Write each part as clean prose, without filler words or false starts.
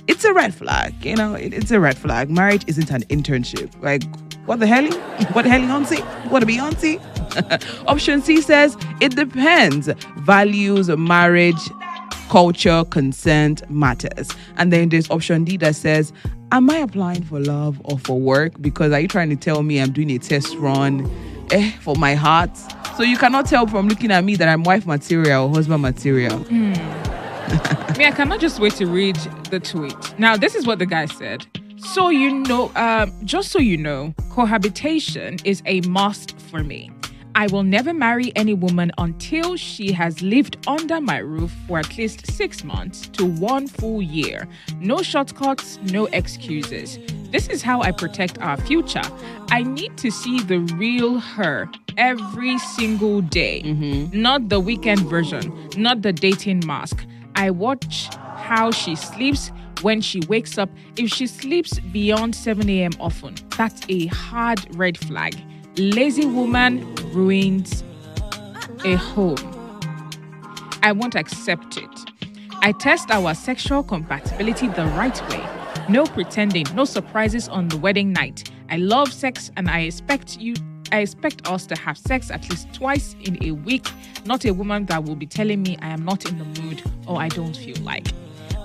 It's a red flag. It's a red flag. Marriage isn't an internship. Like, what the hell? What the hell, auntie? What a Beyonce? Option C says, it depends. Values, marriage, culture, consent matters. And then there's option D that says, am I applying for love or for work? Because are you trying to tell me I'm doing a test run for my heart? So you cannot tell from looking at me that I'm wife material or husband material. Me, I cannot just wait to read the tweet. Now, this is what the guy said. So just so you know, cohabitation is a must for me. I will never marry any woman until she has lived under my roof for at least 6 months to 1 full year. No shortcuts, no excuses. This is how I protect our future. I need to see the real her every single day, not the weekend version, not the dating mask. I watch how she sleeps when she wakes up. If she sleeps beyond 7 a.m. often, that's a hard red flag. Lazy woman ruins a home. I won't accept it. I test our sexual compatibility the right way. No pretending, no surprises on the wedding night. I love sex and I expect us to have sex at least twice in a week, not a woman that will be telling me I am not in the mood or I don't feel like.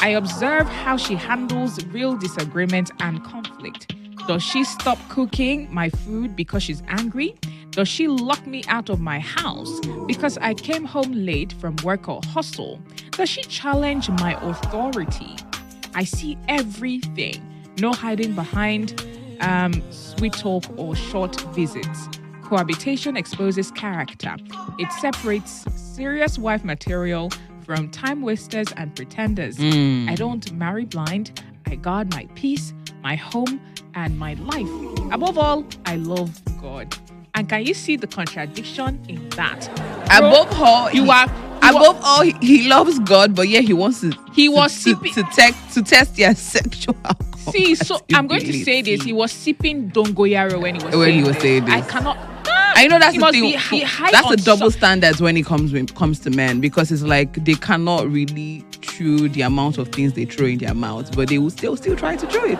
I observe how she handles real disagreement and conflict. Does she stop cooking my food because she's angry? Does she lock me out of my house because I came home late from work or hustle? Does she challenge my authority? I see everything. No hiding behind sweet talk or short visits. Cohabitation exposes character. It separates serious wife material from time wasters and pretenders. I don't marry blind. I guard my peace, my home, and my life. Above all, I love God. And can you see the contradiction in that? Above all, he loves God, but yeah, he wants to. He was to test their sexual. See, so I'm going to say this. He was sipping dongoyaro when he was saying this. I cannot. I know that's the thing. That's a double standard. standards when it comes to men, because it's like they cannot really chew the amount of things they throw in their mouths, but they will still try to chew it.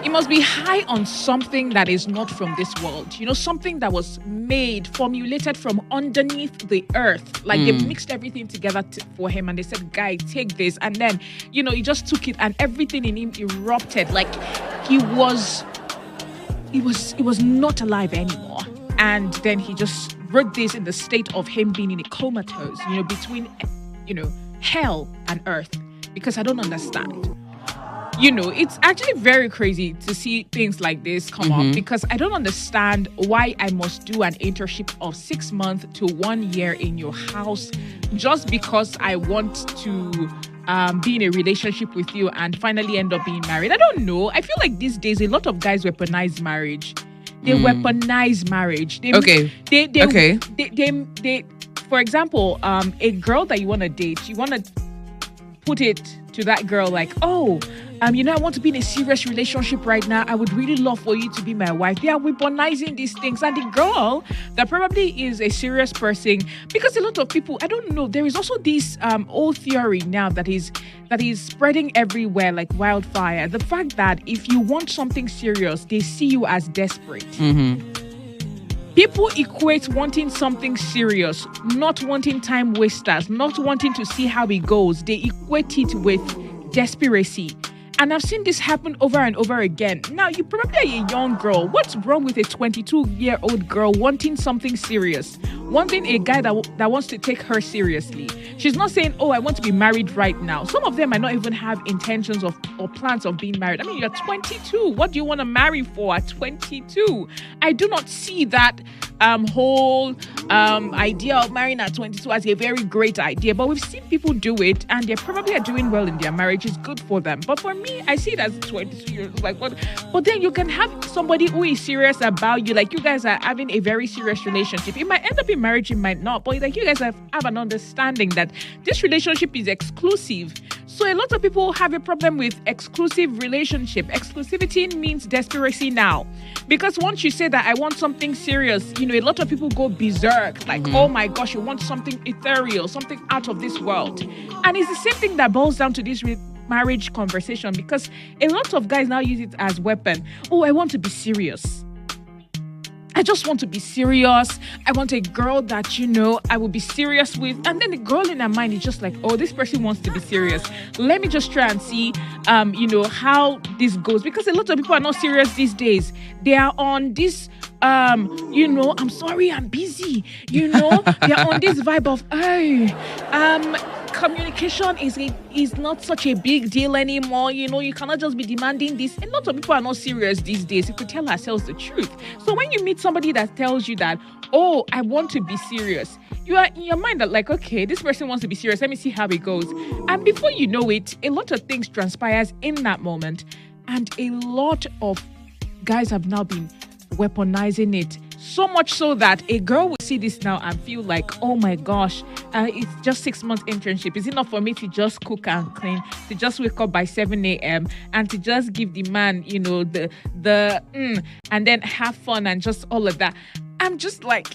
It must be high on something that is not from this world. Something that was formulated from underneath the earth. Like they mixed everything together for him and they said, guy, take this. And then, he just took it and everything in him erupted. Like he was not alive anymore. And then he just wrote this in the state of him being in a comatose, between, hell and earth. Because I don't understand. It's actually very crazy to see things like this come up, because I don't understand why I must do an internship of 6 months to 1 year in your house just because I want to be in a relationship with you and finally end up being married. I don't know. I feel like these days a lot of guys weaponize marriage. They weaponize marriage. They for example, a girl that you want to date, you want to put it to that girl like, I want to be in a serious relationship right now. I would really love for you to be my wife. They are weaponizing these things. And the girl that probably is a serious person, because a lot of people, I don't know, there is also this old theory now that is spreading everywhere like wildfire. The fact that if you want something serious, they see you as desperate. People equate wanting something serious, not wanting time wasters, not wanting to see how it goes. They equate it with desperacy. And I've seen this happen over and over again. Now, you probably are a young girl. What's wrong with a 22-year-old girl wanting something serious? Wanting a guy that wants to take her seriously. She's not saying, I want to be married right now. Some of them might not even have intentions or plans of being married. I mean, you're 22. What do you want to marry for at 22? I do not see that whole idea of marrying at 22 as a very great idea. But we've seen people do it, and they probably are doing well in their marriage. It's good for them. But for me, I see it as 22 years. Like, what? But then you can have somebody who is serious about you. Like, you guys are having a very serious relationship. It might end up in marriage, it might not. But like, you guys have an understanding that this relationship is exclusive. So a lot of people have a problem with exclusive relationship. Exclusivity means desperation now. Because once you say that I want something serious, a lot of people go berserk. Like, oh my gosh, you want something ethereal, something out of this world. And it's the same thing that boils down to this marriage conversation, because a lot of guys now use it as weapon. Oh, I want to be serious. I just want to be serious. I want a girl that, I will be serious with. And then the girl in her mind is just like, oh, this person wants to be serious. Let me just try and see, how this goes. Because a lot of people are not serious these days. They are on this, I'm sorry, I'm busy. They're on this vibe of, communication is not such a big deal anymore. You cannot just be demanding this. A lot of people are not serious these days. We could tell ourselves the truth. So when you meet somebody that tells you that, oh, I want to be serious, you are in your mind that like, okay, this person wants to be serious. Let me see how it goes. And before you know it, a lot of things transpires in that moment. And a lot of guys have now been weaponizing it. So much so that a girl will see this now and feel like, oh my gosh, it's just 6 months internship. Is it not for me to just cook and clean, to just wake up by 7 a.m. and to just give the man, and then have fun and just all of that? I'm just like,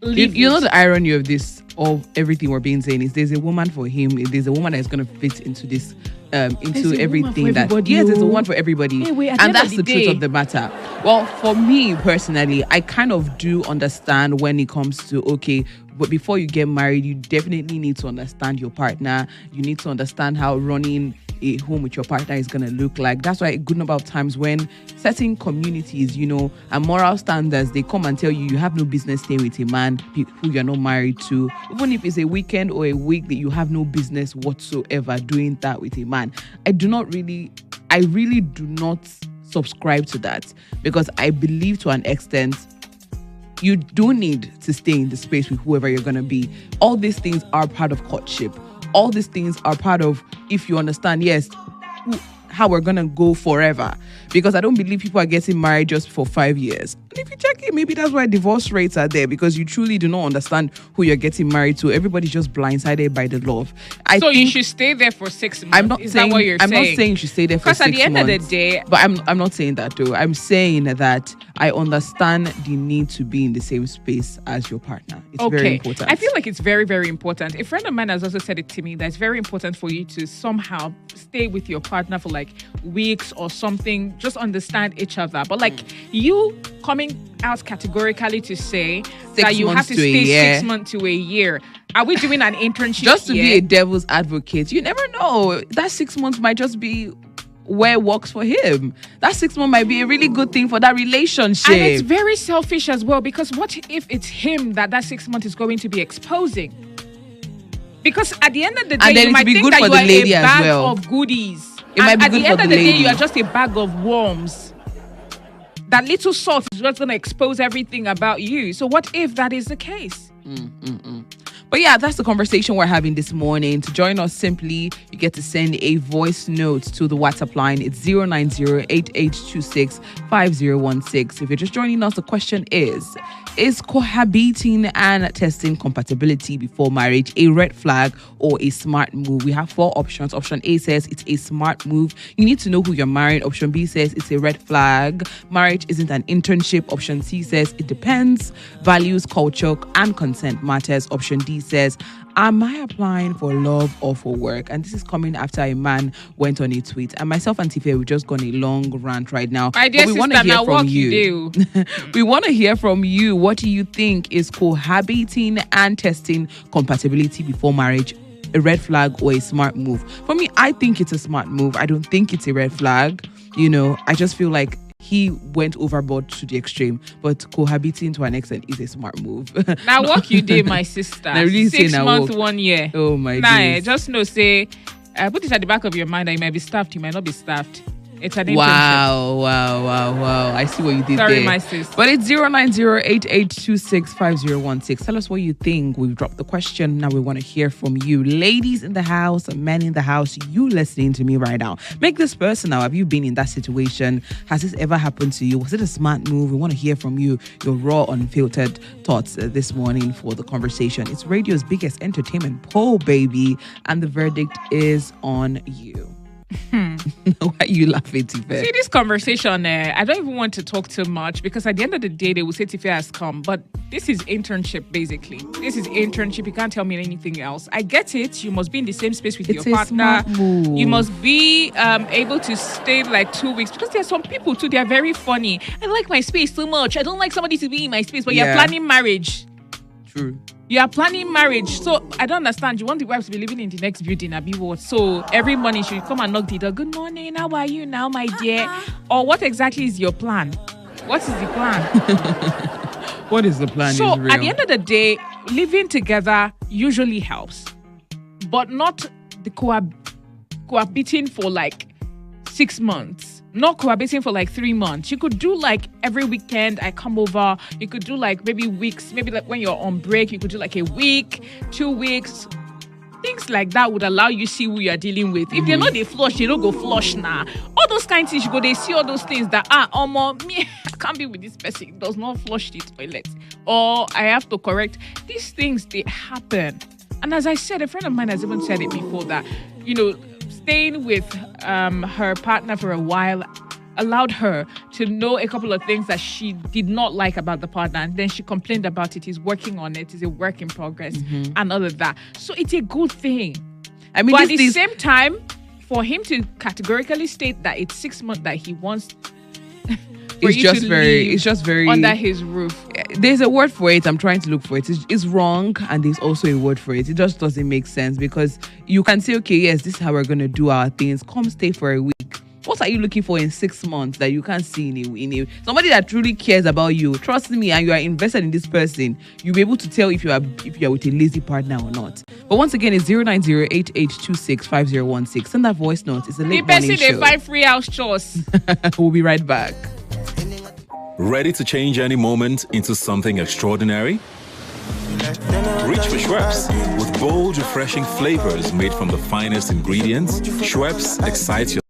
you know the irony of this, of everything we're being saying, is there's a woman for him. There's a woman that's going to fit into this, into everything that. Yes, there's a one for everybody, and that's the truth of the matter. Well, for me personally, I kind of do understand when it comes to, okay, but before you get married, you definitely need to understand your partner. You need to understand how running a home with your partner is going to look like. That's why a good number of times when certain communities, and moral standards, they come and tell you have no business staying with a man who you're not married to. Even if it's a weekend or a week, that you have no business whatsoever doing that with a man. I really do not subscribe to that, because I believe to an extent you do need to stay in the space with whoever you're going to be. All these things are part of courtship. All these things are part of, if you understand, yes, how we're going to go forever. Because I don't believe people are getting married just for 5 years. And if you check it, maybe that's why divorce rates are there, because you truly do not understand who you're getting married to. Everybody's just blindsided by the love. So you should stay there for 6 months. Is that what you're saying? I'm not saying you should stay there for 6 months. Because at the end of the day... But I'm not saying that though. I'm saying that I understand the need to be in the same space as your partner. It's very important. I feel like it's very, very important. A friend of mine has also said it to me, that it's very important for you to somehow stay with your partner for like weeks or something. Just understand each other. But like you coming out categorically to say that you have to stay 6 months to a year. Are we doing an internship just to be a devil's advocate? You never know. That 6 months might just be where it works for him. That 6 months might be a really good thing for that relationship. And it's very selfish as well, because what if it's him that 6 months is going to be exposing? Because at the end of the day, you might think that you are a bag of goodies. It might be good for the lady. At the end of the day, you are just a bag of worms. That little salt is just going to expose everything about you. So what if that is the case? But yeah, that's the conversation we're having this morning. To join us, simply, you get to send a voice note to the WhatsApp line. It's 090-8826-5016. If you're just joining us, the question is cohabiting and testing compatibility before marriage a red flag or a smart move? We have 4 options. Option A says it's a smart move. You need to know who you're marrying. Option B says it's a red flag. Marriage isn't an internship. Option C says it depends. Values, culture, and consent matters. Option D says, am I applying for love or for work? And this is coming after a man went on a tweet. And myself and Tife, we've just gone a long rant right now. My dear sister, now what you do? We want to hear from you. What do you think is cohabiting and testing compatibility before marriage a red flag or a smart move? For me, I think it's a smart move. I don't think it's a red flag. I just feel like he went overboard to the extreme, but cohabiting to an extent is a smart move. Now, what you did, my sister? Really 6 months, 1 year. Oh my God! Just know, say, put it at the back of your mind that you might be staffed, you might not be staffed. It's an internship. Wow. I see what you did there. Sorry, my sis. But it's 090-8826-5016. Tell us what you think. We've dropped the question. Now we want to hear from you. Ladies in the house, men in the house, you listening to me right now. Make this personal. Have you been in that situation? Has this ever happened to you? Was it a smart move? We want to hear from you. Your raw, unfiltered thoughts this morning for the conversation. It's radio's biggest entertainment poll, baby. And the verdict is on you. Why are you laughing, Tife? See, this conversation, I don't even want to talk too much because at the end of the day, they will say Tife has come. But this is internship, basically. This is internship. You can't tell me anything else. I get it. You must be in the same space with your partner. Smart move. You must be able to stay like 2 weeks because there are some people too. They are very funny. I like my space so much. I don't like somebody to be in my space. But you're planning marriage. True. You are planning marriage. So I don't understand. You want the wife to be living in the next building, Abi what? So every morning she will come and knock the door. Good morning. How are you now, my dear? Or what exactly is your plan? What is the plan? What is the plan? So at the end of the day, living together usually helps, but not the cohabiting for like 6 months. Not cohabiting for like 3 months. You could do like every weekend I come over. You could do like maybe weeks. Maybe like when you're on break, you could do like a week, 2 weeks. Things like that would allow you see who you're dealing with. If they're not they flush, they don't go flush now. All those kind of things, you go, they see all those things that me, I can't be with this person. It does not flush the toilet. Or I have to correct. These things, they happen. And as I said, a friend of mine has even said it before that, staying with her partner for a while allowed her to know a couple of things that she did not like about the partner, and then she complained about it. He's working on it. It's a work in progress and all of that. So it's a good thing. I mean, but at the same time, for him to categorically state that it's 6 months that he wants it's just very under his roof. There's a word for it. I'm trying to look for it. It's wrong, and there's also a word for it. It just doesn't make sense because you can say, okay, yes, this is how we're gonna do our things. Come stay for a week. What are you looking for in 6 months that you can't see in somebody that truly cares about you? Trust me, and you are invested in this person. You'll be able to tell if you are with a lazy partner or not. But once again, it's 090-8826-5016. Send that voice note. It's a late morning show. They 5 free house chores. We'll be right back. Ready to change any moment into something extraordinary? Reach for Schweppes. With bold, refreshing flavors made from the finest ingredients, Schweppes excites your